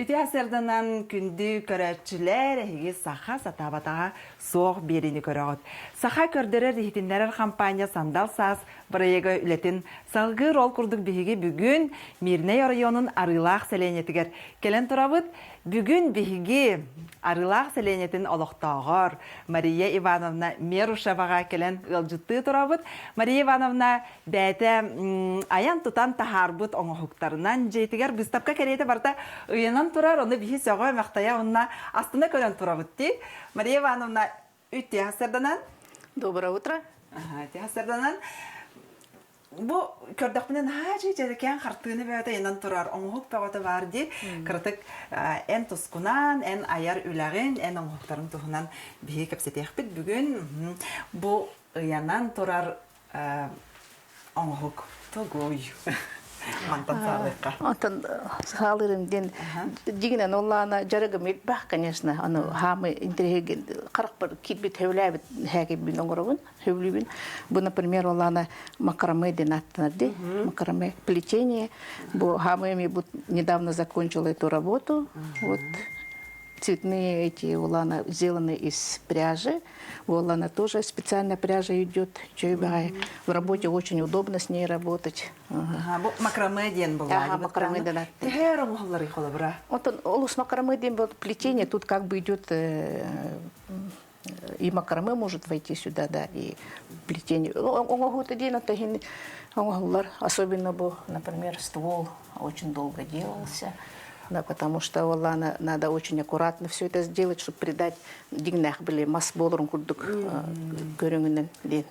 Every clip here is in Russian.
Үті асырданан күнді көрәтчілер әйге саха сатабатаға соқ беріні көріғыд. Саха көрдірер дехетіндерер компания Сандал Сас бірайығы үлетін салғы рол күрдік бейге бүгін Мирней районын арылақ сәленетігер. Келен тұрабыд, бүгін бейге арылақ сәленетін олықтағыр. Мария Ивановна Мерушеваға келен ұлжытты тұрабыд. Мария Ивановна бәйті аян тұтан тахарбыд оңығықтарынан жейтігер бұстапқа кәреті барда ұйынан тұрар, оны бейі сөғі мәқтая онына астына көрен тұрабыд дей. Мария Ивановна үтте хасырданан. Доброе утро. Үтте хасырданан. Бұл көрдіқпінен хажи жедекен қартығыны бәйті енан тұрар оңығық бәғаты бар дей. Кіртік ән тұскунан, ән аяр үләғін, ән оңығықтарын тұғынан бейі кәпсетеқ біт. Бүгін бұл ұянан тұрар оңығық тұғой. Мантан сағылыққа. Антон сағылырым ден. Дегенен олағына жарығым етбақ, конечно. Аны хамы интереген 41 кетбет хөвләбет хәкебін оңырығын, хөвлебін. Бұл, например, олағына макраме ден аттынады. Макраме плетение. Бұл хамыми недавно закончила эту работу. Вот. Цветные эти улана сделаны из пряжи. У улана тоже специальная пряжа идет. В работе очень удобно с ней работать. Макраме ден была. Макраме ден. С макраме ден плетение. Тут как бы идет и макраме может войти сюда, да, и плетение. Особенно был, например, ствол очень долго делался. Да, потому что надо очень аккуратно все это сделать, чтобы придать дигнах были масс болрун курдук көрүнгүнөн ден.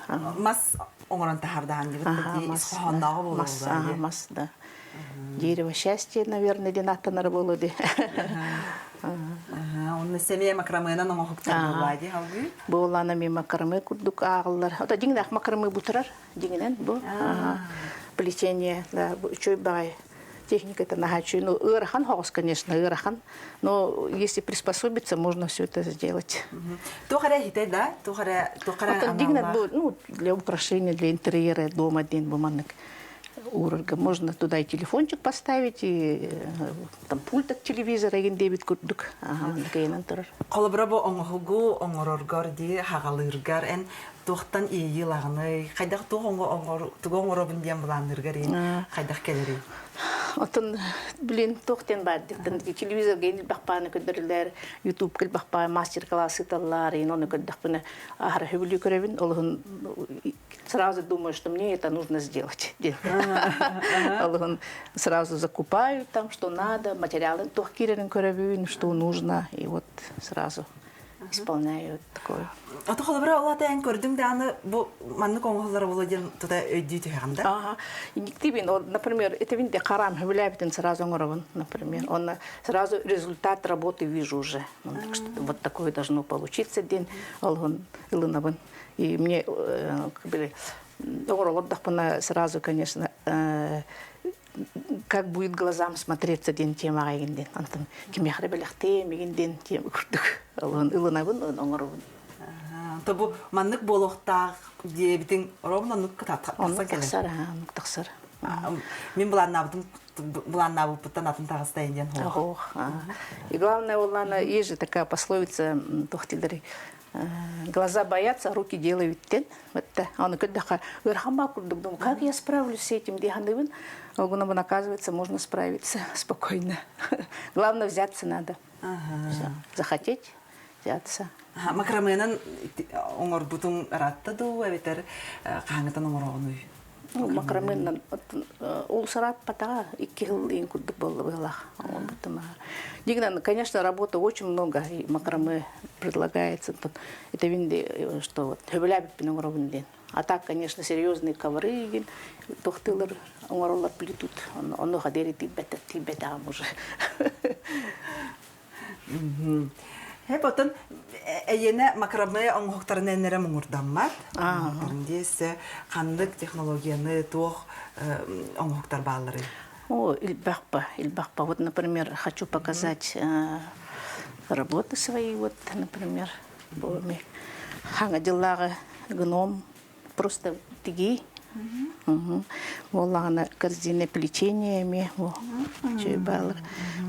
Масс оңорон тахардан дебит, исхоннагы болду. Масс, да. Дерево счастья, наверное, ден аттанар болду де. Онны семья макраменан оңохуктар болду, халгы. Боланами макраме курдук агылар. Ота дигнах макраме бутурар, дигнен бу. Плетение, да, чой бай. Техника это нагачу. Ну, ырахан хос, конечно, ырахан. Но если приспособиться, можно все это сделать. Тухара хитей, да? Тухара аналог. Ну, для украшения, для интерьера дома один буманок. Урга. Можно туда и телефончик поставить, и там пульт от телевизора, и дебит курдук. Колобрабо оңгугу оңороргор ди хагалыргар эн тухтан ийилагыны кайдак тугоңоробун диен буланыргар эн кайдак келери. Отон блин тохтен баддыктан телевизор генил бакпаны көдөрүлөр, YouTube кыл бакпа мастер-классы таллар, и ону көддакпыны ахара хөбүлү көрөбүн, олун сразу думаю, что мне это нужно сделать. Олун сразу закупаю там, что надо, материалы тохкирен көрөбүн, что нужно, и вот сразу исполняю такое. А то холобра олата эн көрдүң да аны бу манны коңголлар болоден туда өйдү тегамда. Ага. И никтибин, например, это винде харам хвилябитен сразу оңорован, например. Он сразу результат работы вижу уже. Так что вот такое должно получиться день. Олгон илынабын. И мне как бы оңорован сразу, конечно, как будет глазам смотреться день тема айгенден. Антон кимяхры белахте мигенден тема курдук. Олгон илынабын оңорован. Табу маннык болохтаг дебитин ровно нук тақса келе. Тақсар. Мен буланнабы путанатын тагыстайын ден хо. И главное, улана есть же такая пословица тохтидери. Глаза боятся, руки делают тен. Вот он когда верхама курдук, думаю, как я справлюсь с этим дихандывын? Огунабын, оказывается, можно справиться спокойно. Главное, взяться надо. Захотеть, взяться. Макраменан оңор бутун раттаду, эбитер каңытан оңорогонуй. Макраменан ол сарат патага 2 жыл ин курдук болду. Дигнан, конечно, работы очень много, и макраме предлагается. Это винде, что вот хөбөләбит оңоровун. А так, конечно, серьезные ковры, тохтылар оңоролар плетут. Оно хадери тибета уже. Потом эйене макраме оңгоктарын энере муңурданмат. Бердесе кандык технологияны тох оңгоктар баалары. Илбахпа. Вот, например, хочу показать работы свои, вот, например, ханга делага гном, просто тиги Болланы корзины плетениями,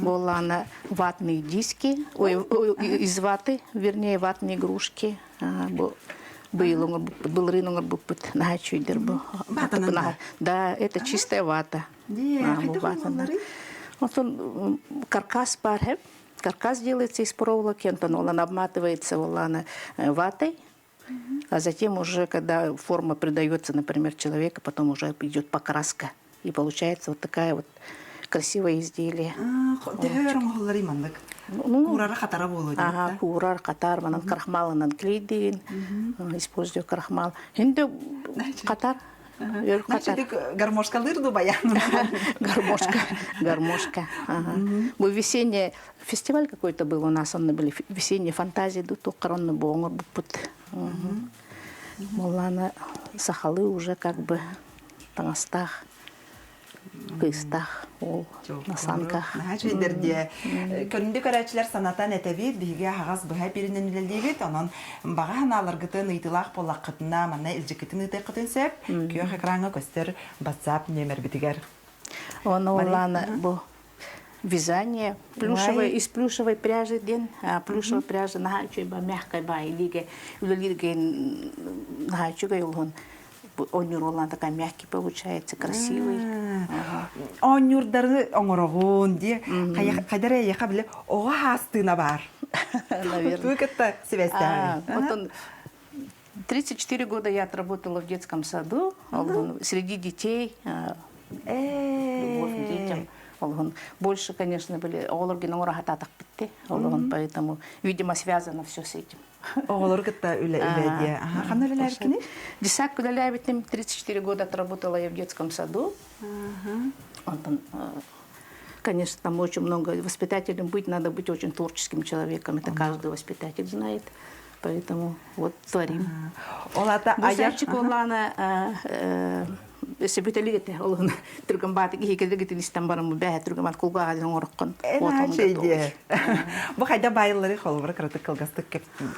болланы ватные диски, из ваты, вернее, ватные игрушки. Был рынок, был начудер. Да, это чистая вата. Вот он каркас бархеб. Каркас делается из проволоки, он обматывается ватой, а затем уже, когда форма придается, например, человека, потом уже идет покраска, и получается вот такая вот красивое изделие. Курар, катар, манан крахмалынан клейдин, использую крахмал. Хинде катар. Гармошкалырду баян. Гармошка. Был весенний фестиваль какой-то был у нас, он были весенние фантазии, тут коронный бонгор бупут. Молана сахалы уже как бы таңастах, кыстах, на санках. Көрінді көрәтшілер санатан әтәбет, біге ағаз бұға берінен үлелдебет, онын бағахан алырғытын ұйтылақ болақ қытына, манна үлжікетін ұйтай қытын сөп, күйеқ экраңы көстер батсап немер бітігер. Он оланы бұл вязание из плюшевой пряжи ден, плюшевой пряжи нахачуйба мягкой ба, илиге үлелерген нахачуга юлгон. Онюр олан такая мягкий получается, красивый. Онюрдары оңырағын де, қайдары яқа біле, оға астына бар. Наверное. Только-то связь. Вот он 34 года я отработала в детском саду, среди детей, любовь к детям. Больше, конечно, были поэтому, видимо, связано все с этим. Десак Кудалябитим, 34 года отработала я в детском саду. Конечно, там очень много воспитателем быть, надо быть очень творческим человеком, это каждый воспитатель знает. Поэтому вот творим. Бусачик Олана, если бы это лето, он другом батик, и когда ты не стамбаром бегает, другом от кулга один оркон. Вот он готов. Бухайда байлары холвар краты колгастык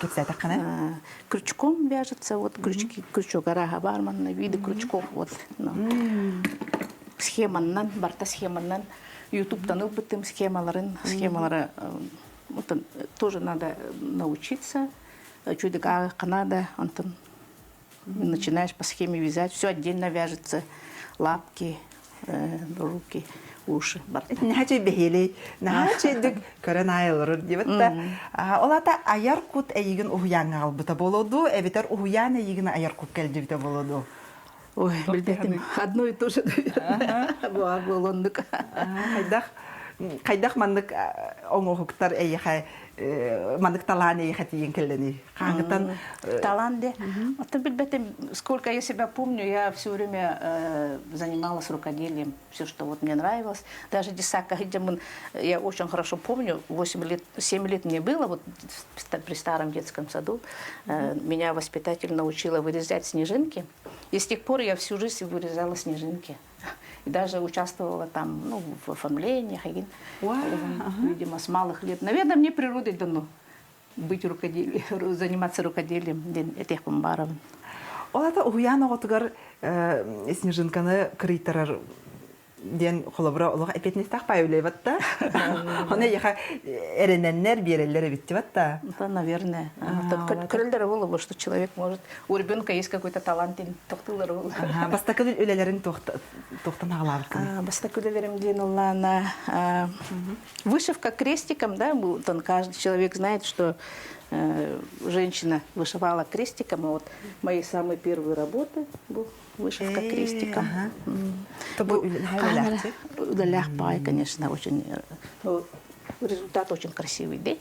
кепсайта кана. Крючком вяжется, вот крючок арага барман на виды крючков вот. Схеманнан, барта схеманнан. YouTube-тан опытым схемалары. Вот тоже надо научиться. Чудик Канада, Антон. Начинаешь по схеме вязать, все отдельно вяжется, лапки, руки, уши, борта. Нахачи бехели, нахачи дик коронайлар диватта. Олата аяркут эйген ухуянга албыта болоду, эбитер ухуяна эйген аяркут келдибита болоду. Ой, билдетим, одно и то же, наверное. Болондук. Кайдах мандык оңохуктар эйхай мандык талан эйхай тиген келлени. Каңгытан талан де. Это билбетим, сколько я себя помню, я все время занималась рукоделием, все, что вот мне нравилось. Даже десака, я очень хорошо помню, 7 лет мне было, вот при старом детском саду, меня воспитатель научила вырезать снежинки. И с тех пор я всю жизнь вырезала снежинки. И даже участвовала там, в оформлениях, видимо, с малых лет. Наверное, мне природой дано быть заниматься рукоделием, этих бомбаров. Олата уяна отгар снежинканы критерар ден холобра олох эпетнестах пайлеватта. Она яха эрененнер береллер биттиватта. Да, наверное. Крыльдер было, что человек может, у ребенка есть какой-то талант, тохтылар. Бастакыл үлелерин тохтаналаркын. Бастакылерим ден олана вышивка крестиком, да, каждый человек знает, что женщина вышивала крестиком, а вот мои самые первые работы был вышивка крестиком. Удалях пай, конечно, очень. Результат очень красивый, да?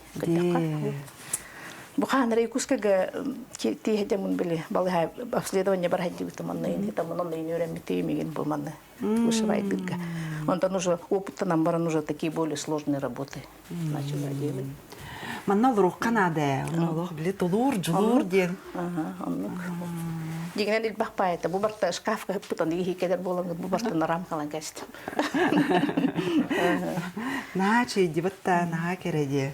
Бухан рейкускага тихдемун были балга обследование бархадив там он не юремитимиген буманны вышивает дырка. Он там уже опыта нам баран уже такие более сложные работы начали делать. Манна лурух Канада, лурух били толур, жулур ден. Дигнен ил бахпа это бубарта шкафка путан диги кедер болон бубарта на рамкалан каст. Начи диватта на кереде.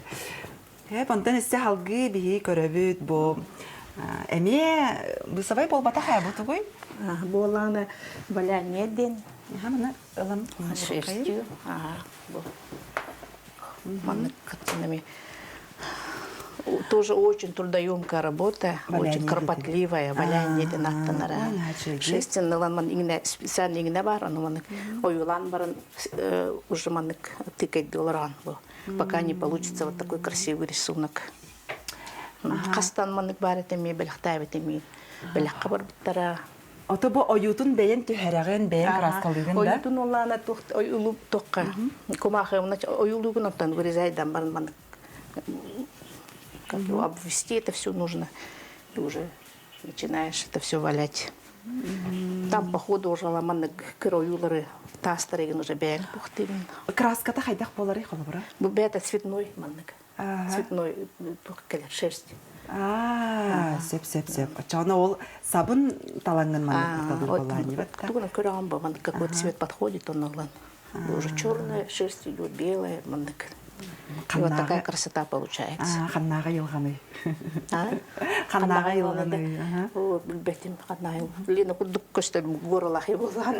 Пантен исте халги бихи көрөбүт бо Эме бысавай болбата хайбы тугой? Болана валяние ден. Мына ылым. Шерстью. Маннык картинами. Тоже очень трудоемкая работа, Валяние очень кропотливая. Валяние ден аттанара. Шерстен ылан ман игне специально игне бар, аны маннык оюлан барын уже маннык тыкать долларан. Пока не получится вот такой красивый рисунок. Кастан маннык бар этими белхтай этими белхка бар биттара. Ото бу оютун бейен түһәрәген бейен краскалыгын да? Оютун олана оюлу тоққа. Кумахы оюлугун оттан вырезайдан барын маннык. Как его обвести, это все нужно. И уже начинаешь это все валять. Там, походу, уже ломаны кыроюлары, тастарыгын уже бәйін пухтырын. Краската хайдах болары холобра? Это цветной маннык. Цветной шерсть. Сеп. Чана ол сабын таланган маннык болани бетта. Тугана көрәгән ба маннык какой цвет подходит он оглан. Уже черная шерсть идет, белая маннык. И вот такая красота получается. Ханнага йылганы. Ханнага йылганы. О, бетим ханнага. Лена кудук көстөл горалахи болган.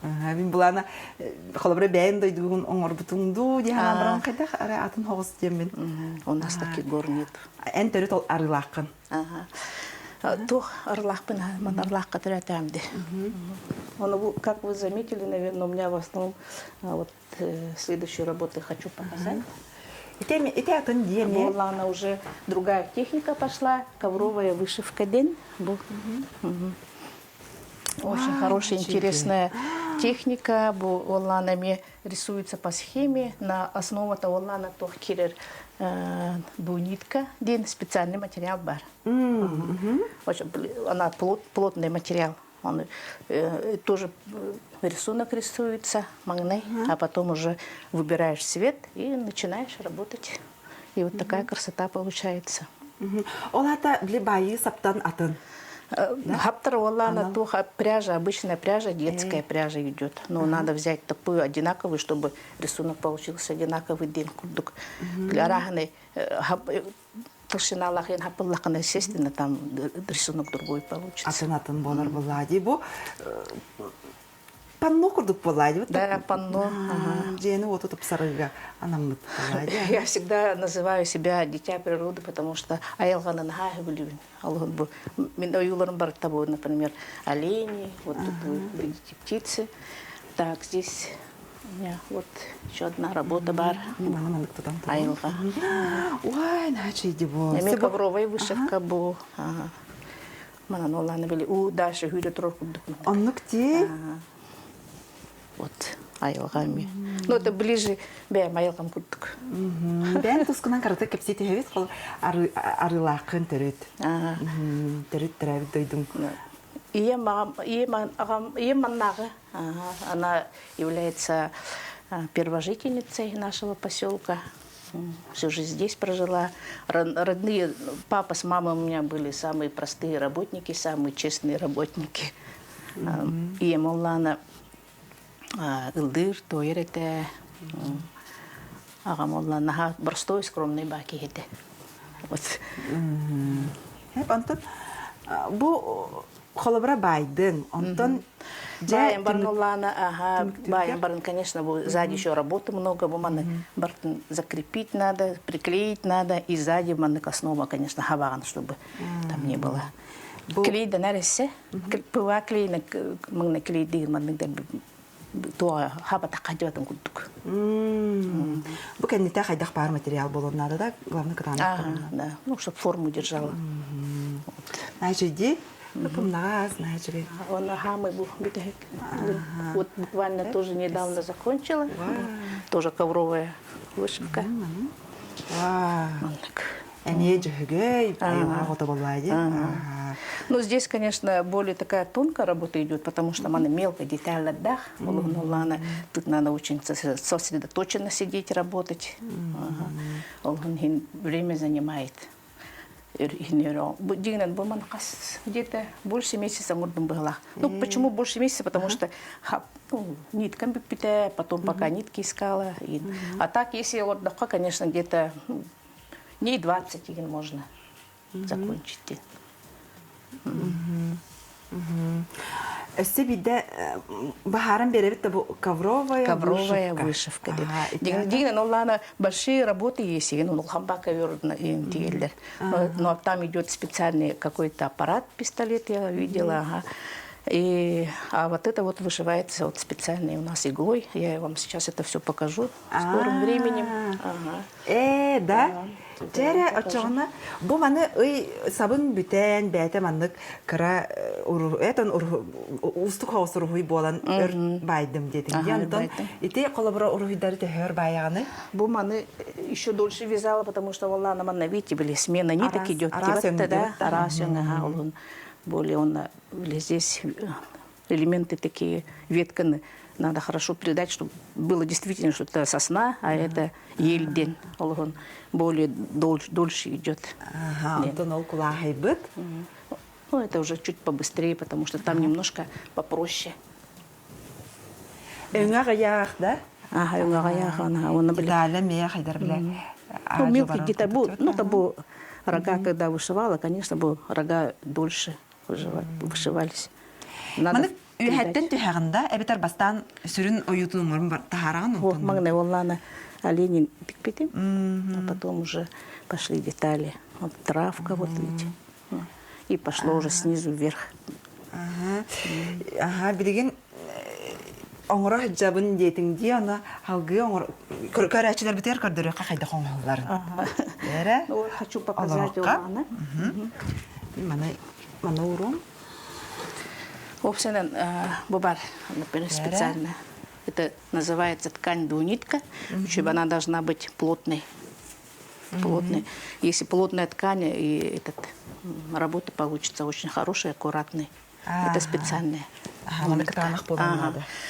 Мин булана холобра бәйен дойдугун оңор бутунду дигән баран кайда атын хогыс демин. У нас таких гор нет. Эн төрөт ол арылакын. То орлахпын, ман орлахка тирәтәмде. Как вы заметили, наверное, у меня в основном вот следующую работу хочу показать. Ите атын диеме. Она уже другая техника пошла, ковровая вышивка день. Очень хорошая, интересная техника. Олланами рисуется по схеме. На основе оллана тохкирер нитка. День специальный материал бар. Она плотный материал. Он тоже рисунок рисуется, магней, а потом уже выбираешь цвет и начинаешь работать. И вот такая красота получается. Олата блибаи саптан атын. Хаптар олана туха пряжа, обычная пряжа, детская пряжа идет. Но надо взять такую одинаковую, чтобы рисунок получился одинаковый день курдук. Рахны толщина лахин хапыллахана, естественно, там рисунок другой получится. Атын болар болади. Бу панно курдук болади. Да, панно. Джейны вот тут псарыга анамнут болади. Я всегда называю себя дитя природы, потому что аялгана нахай блюн. Алгон бу мен оюларым бар табу, например, олени, вот тут вы видите птицы. Так, здесь у меня вот еще одна работа бар. Аялга. Ой, начи дебо. Ковровая вышивка бу. Мана нолана били. Дальше хүйре турор курдук. Оннук ти? Вот аялгами. Но это ближе бәм аялгам курдук. Бәм тускунан карата кепсити хевит кол арылакын төрөт. Төрөт төрөт дойдум. Маннага. Она является первожительницей нашего поселка. Всю жизнь здесь прожила. Родные, папа с мамой у меня были самые простые работники, самые честные работники. И Моллана Илдыр, Тойрете, Моллана простой, скромный баки. Вот. Антон, бу холобра байдың, Антон Баян барнулана, баян барн, конечно, сзади еще работы много, бартын закрепить надо, приклеить надо, и сзади маннык основа, конечно, хаваган, чтобы там не было. Клей да наресе, пыва клей на клей дыр, маннык да то хаба такадётын кудук. Бу кеннете хайдах бар материал болон надо, да, главный кран. Да, ну, чтобы форму держала. Значит, помногас, значит. Он хамы был. Вот буквально тоже недавно закончила. Тоже ковровая вышивка. Ну, здесь, конечно, более такая тонкая работа идет, потому что она мелко, детально, да. Тут надо очень сосредоточенно сидеть, работать. Время занимает. Где-то больше месяца было. Ну, почему больше месяца? Потому что нитками питая, потом пока нитки искала. А так, если вот, конечно, где-то дней 20 можно. закончить. Өссе биде бахаран беребит та бу ковровая Вышивка. Ага, Дигнен оллана большие работы есть, и ну хамбака верно тигелер. Но там идет специальный какой-то аппарат, пистолет я видела, ага. А вот это вот вышивается вот специальной у нас иглой. Я вам сейчас это все покажу в скором времени. Ага. Да? Тере очогна бу маны ый сабын бүтән бәте маннык кыра этон устук хаусыр хуй болан байдым дедин. Янтон ите колобра урухидары тәһәр баяганы. Бу маны еще дольше вязала, потому что волна на манна видите были смена ниток идет. Более он здесь элементы такие ветканы. Надо хорошо передать, чтобы было действительно, что это сосна, а это ельден. Он более дольше идет. Ну, это уже чуть побыстрее, потому что там немножко попроще. Ягах, да? Ага, ягах, он ну, мелкий где-то был, ну, это был рога, когда вышивала, конечно, был рога дольше вышивались. Надо Үһәттен түһәгендә әбетер бастан сүрін оютуңмырын бар тахаран. Вот, магне воллана оленин пикпитим, а потом уже пошли детали. Вот травка, вот видите. И пошло уже снизу вверх. Ага, билеген оңора хиджабын дейтиңди, ана халгы оңора көрәчеләр битер көрдөрө кайда коңалларын. Эре? Вот хочу показать воллана. Мана урон. Общем, бубар, например, специально. Это называется ткань двунитка. Чтобы она должна быть плотной. Плотной. Если плотная ткань, и работа получится очень хорошая, аккуратной. Это специальная.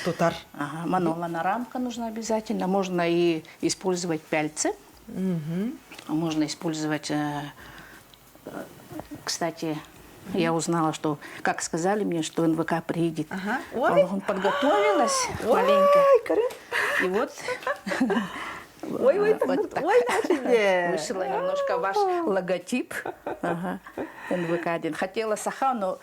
Тутар. Манолана рамка нужна обязательно. Можно и использовать пяльцы. Можно использовать, кстати, я узнала, что, как сказали мне, что НВК приедет. Он подготовилась маленько. И вот вышла немножко ваш логотип. НВК-1. Хотела саха, но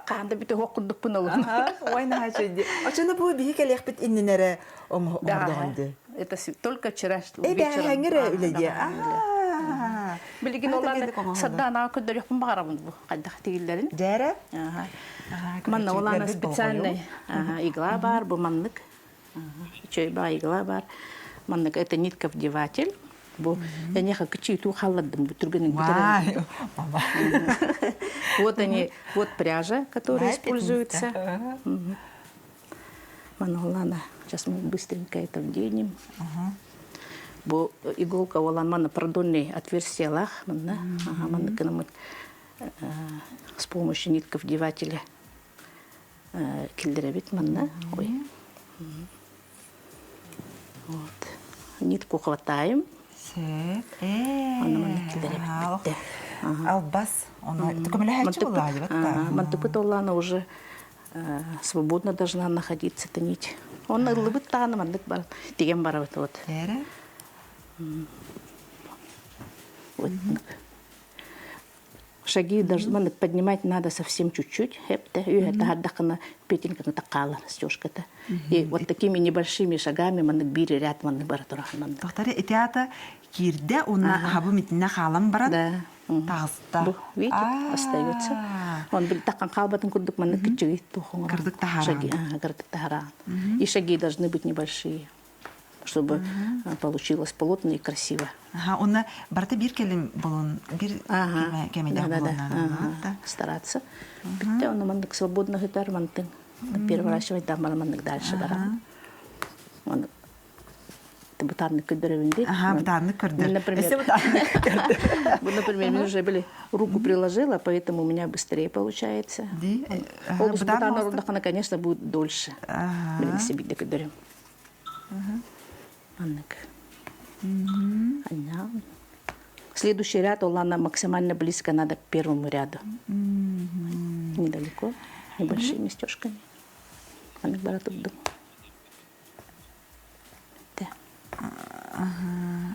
канда бите хоккудук пыналым. Ой, нахачиди. А что на было бихи лехпит инненере омгордонды? Это только вчера вечером. Билигин олар саддана көдөрөк барабын бу кайда тигиллерин. Дәре? Манна оларна специальный игла бар, бу маннык. Чойба игла бар. Маннык это нитка-вдеватель. Бу яняха кычиту халладым бу тургенин битәрен. Вот они, вот пряжа, которая используется. Манна оларна. Сейчас мы быстренько это вденем. Бо иголка олан мана продольные отверстия лах, с помощью нитка-вдевателя килдеребит манна. Ой. Вот. Нитку хватаем. Албас. Мантыпыт уже свободно должна находиться, эта нить. Он лыбыт таны мандык бар. Теген бар вот. Вот. Шаги должны поднимать надо совсем чуть-чуть. Это отдохна петенька на такала стежка-то. И вот такими небольшими шагами мандык бири ряд мандык баратурах мандык. Тохтары этиата кирде он хабу митне халам барат. Да. Тагыста. Видите, остается. Он был такан халбатын курдук мандык кичиги тухуңа. Кырдык тахара. Шаги, кырдык тахара. И шаги должны быть небольшие, чтобы получилось плотно и красиво. Он барты бир келим болон, бир кемеда болон. Стараться. Битте он мандык свободно гитар мантын. Переворачивать там мандык дальше барат. Он бутарный кырдыревинди. Бутарный кырдыр. Например, мне уже были руку приложила, поэтому у меня быстрее получается. Область бутарного рудахана, конечно, будет дольше. Блин, себе декадерем. Следующий ряд улана максимально близко надо к первому ряду. Недалеко, небольшими стежками.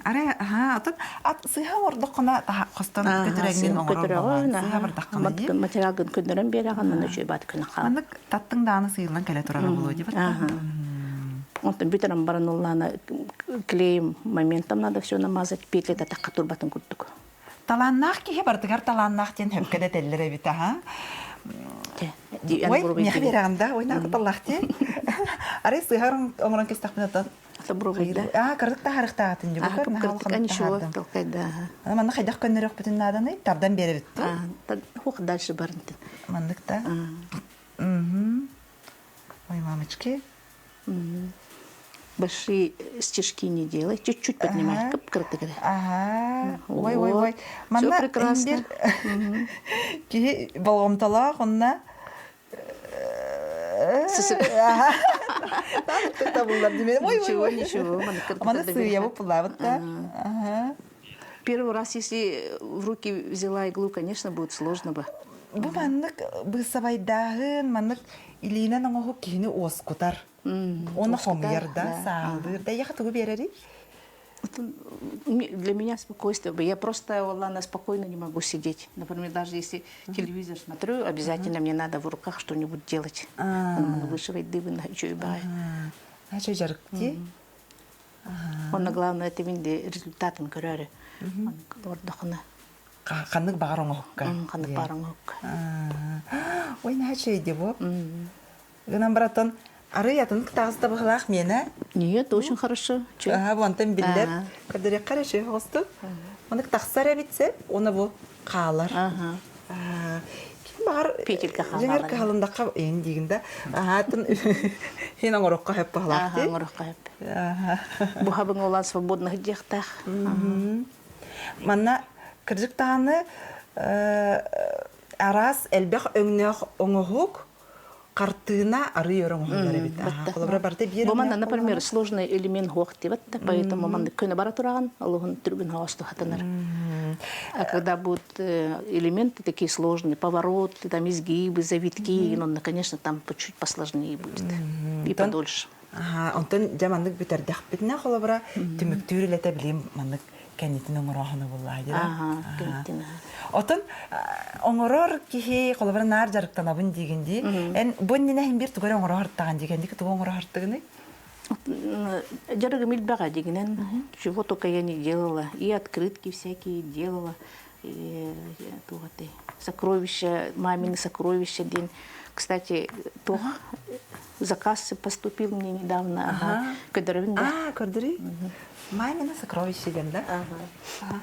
Аре, отон сыйга ордоккона та хостон көтөрөгүн оңорор. Сыйга бардаккана. Материалгын көндөрөн береген мына жөй бат күнү калып. Маны таттың дааны сыйылан келе турары болуу деп атта. Онтон битерем баран уллана клеим моментом надо все намазать, петли та такка турбатын куттук. Таланнах кихе бардыгар таланнах ден хөккеде теллере бит, аха. Ой, мех бераганда, ой, нагы таллахте. Аре сыйгарың оңорон кестахпынатан. Табрубайда. Кырдыкта харыкта атын жугу көр. Кырдык ничего, толкайда. Маны хайдах көннөрөк бүтүн наданы, табдан бере битти. Хук дальше барынты. Мандыкта. Ой, мамочки. Большие стежки не делай, чуть-чуть поднимай, кырдык. Ага. Ой. Всё прекрасно. Ки болгомтала онна. Ничего. Маны сыя бупла вот да. Ага. Первый раз, если в руки взяла иглу, конечно, будет сложно бы. Бу маннык бысабайдагын маннык илинен оңо кини оскутар. Оны хомьерда, саалырда яхатыгы берери. Для меня спокойствие. Я просто, ладно, спокойно не могу сидеть. Например, даже если телевизор смотрю, обязательно мне надо в руках что-нибудь делать. Вышивать дыбы, еще и бая. А что жаркти? Он, главное, это винде результатом көрәрі. Ордақына. Қанық бағар оңыққа. Қанық бағар оңыққа. Ой, на что иди, бо? Гынан баратон, ары ятын қытағызда бұғылақ мені? Нет, очень хорошо. Вантан білдер. Кадырек қарашы ғосты. Оны тақсар әбітсе, оны бұл қалар. Петелька қалар. Жеңер қалындаққа ең дегінде. Атын хен оңырыққа әп бұғылақ де? Оңырыққа әп. Бұхабың олан свободных дектақ. Манна кіржік тағаны арас әлбәқ өңнеқ оңығық қартына ары өрің оңығылары. Буманда, например, сложный элемент хоқти, поэтому манда көне бара тураган, алығын түргін хауасты хатанар. А когда будут элементы такие сложные, повороты, там изгибы, завитки, ну, конечно, там чуть посложнее будет и подольше. Онтон жамандық бүтердіқ бітіне қолабыра түміктүрілеті білем мандық кәнетін оңырағыны болады. Отын оңырар кихи қолабыра нар жарықтан абын дегенде, бұн нені бір түгірі оңырар артаған дегенде, күті оңырар артығыны? Жарығы милбаға дегенен, чего только я не делала. И открытки всякие делала. Сокровища, мамины сокровища день. Кстати, то заказ поступил мне недавно. Кадровинда. Кадри? Мамина сокровища день, да?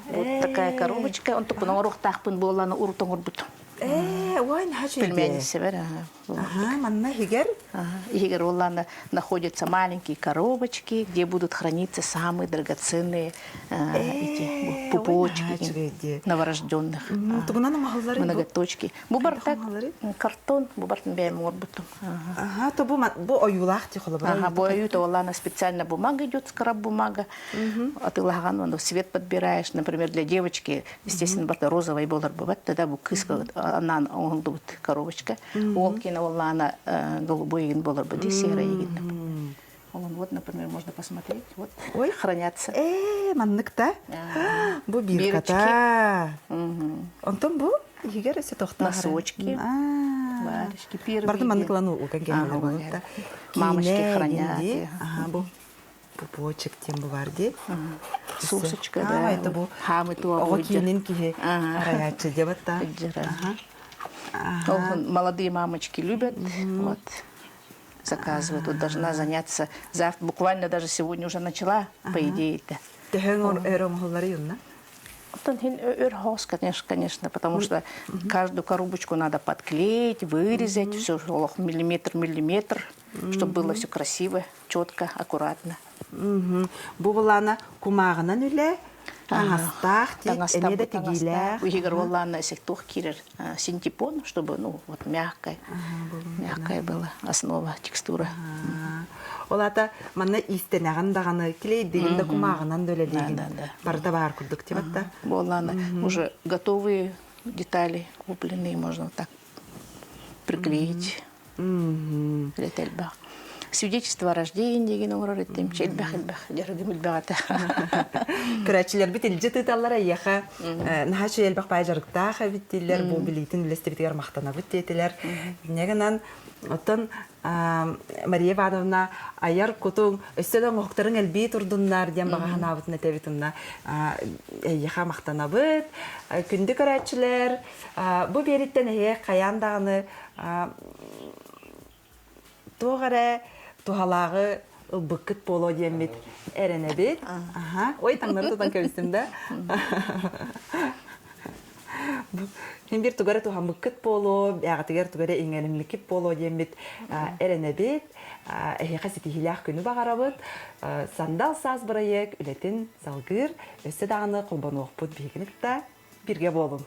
Вот такая коробочка. Он только на урок тахпын была на урок тонгорбут. Ой, нахачу иде. Пельмени север. Манна хигер? Хигер, Олана, находятся маленькие коробочки, где будут храниться самые драгоценные эти пупочки новорожденных. Многоточки. Бубар так, картон, бубар бэм орбутом. То бу оюлах ти холобра. Бу оюта, Олана, специально бумага идет, скраб бумага. А ты лаган, цвет подбираешь, например, для девочки, естественно, розовый болар бывает, тогда бу кыска, она оңдут коробочка. Олкина, Олана, голубой егин болар бу, серый егин. Вот, например, можно посмотреть. Вот, хранятся. Манныкта? Бу бирката. Онтон бу? Егер эсе тоқтар. Носочки. Варежки. Первые. Барды манныклану укан мамочки хранят. Бу пупочек тем буварди. Сосочка, да. Это бу. Хамы туа будет. Окининки раячы девата. Молодые мамочки любят. Вот. Заказывают. Вот должна заняться завтра. Буквально даже сегодня уже начала, по идее-то. Конечно, потому что каждую коробочку надо подклеить, вырезать, все миллиметр, чтобы было все красиво, четко, аккуратно. Бувалана кумагынан үле, таңастақ, әнеде тегейлер. Егер олана сектух кирер синтепон, чтобы, ну, вот мягкая была основа, текстура. Олата манна истенаган даганы клейдигинде кумагынан дөлелеген. Барда бар курдук тибатта. Олана уже готовые детали купленные, можно вот так приклеить. Ретельбах. свидетельство о рождении деген оңорор еттем. Челбэх жарыгым илбегата. Көрәтчілер бит илжі тыталар аяқа наха шөйелбақ бай жарықтаға біттелер, бұл білейтін білестебетігер мақтана біттетілер. Негінен оттан Мария Ивановна аяр күтің өстеден оқтарын әлбей тұрдынлар ден бағахан абытын әтәбетімна аяқа мақтана біт. Күнді көрәтчілер бұл береттен әйе қаяндағыны тоғары тухалағы бұқыт болу демет әріне бет. Ой, таңнар тұтан көбістімді. Hem bir tugara tuhan bıkkıt bolu, ağatıgar tugara ingelimlikip bolu demit erene bit. Ehe kasiti hilak günü bağarabıt. Sandal saz bırayık, ületin salgır, össe dağını kulbanı okput bihikinik da birge bolun.